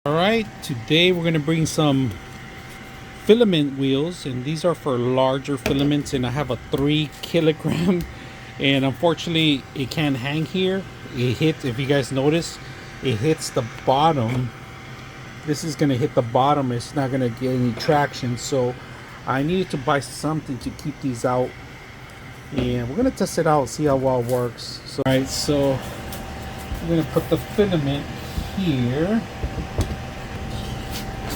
Alright, today we're going to bring some filament wheels, and these are for larger filaments, and I have a 3 kilogram and unfortunately it can't hang here. It hits, if you guys notice, it hits the bottom. This is going to hit the bottom. It's not going to get any traction, so I needed to buy something to keep these out, and we're going to test it out, see how well it works. So, alright, so I'm going to put the filament here.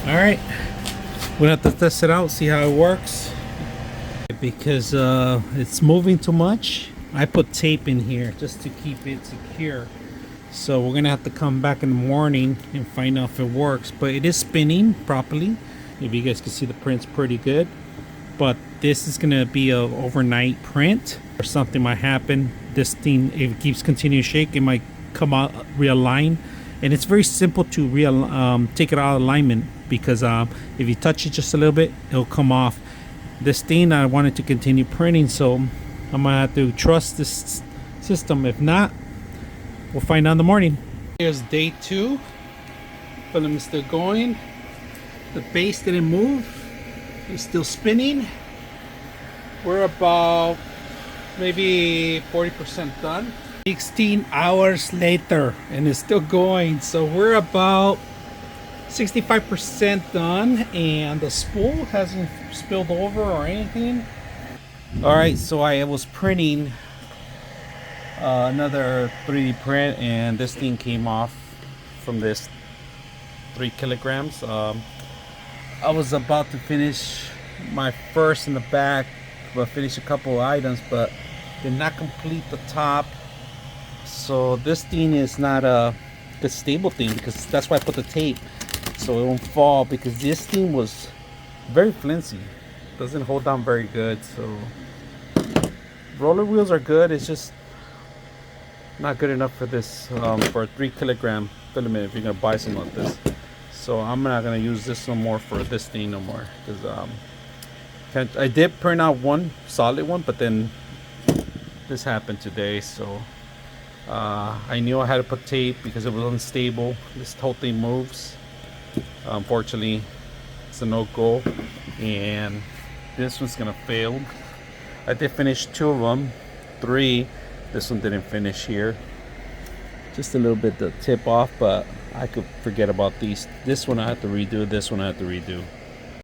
Alright, we're gonna have to test it out, see how it works, because it's moving too much. I put tape in here just to keep it secure, so we're gonna have to come back in the morning and find out if it works. But it is spinning properly. If you guys can see, the print's pretty good, but this is gonna be a overnight print, or something might happen. This thing, if it keeps continuing to shake, it might come out, realign. And it's very simple to take it out of alignment, because if you touch it just a little bit, it'll come off. This thing, I wanted to continue printing, so I'm gonna have to trust this system. If not, we'll find out in the morning. Here's day 2. Film is still going. The base didn't move. It's still spinning. We're about maybe 40% done. 16 hours later and it's still going, so we're about 65% done, and the spool hasn't spilled over or anything. All right, so I was printing another 3D print, and this thing came off from this 3 kilograms. I was about to finish my first in the back, but finish a couple of items, but did not complete the top. So this thing is not a good stable thing, because that's why I put the tape, so it won't fall, because this thing was very flimsy. Doesn't hold down very good. So roller wheels are good, it's just not good enough for this, for a 3 kilogram filament, if you're gonna buy something like this. So I'm not gonna use this no more for this thing no more, because I did print out one solid one, but then this happened today, so I knew I had to put tape because it was unstable. This whole thing moves. Unfortunately, it's a no-go, and this one's gonna fail. I did finish 2 of them, 3. This one didn't finish here. Just a little bit the tip off, but I could forget about these. This one I have to redo. This one I have to redo.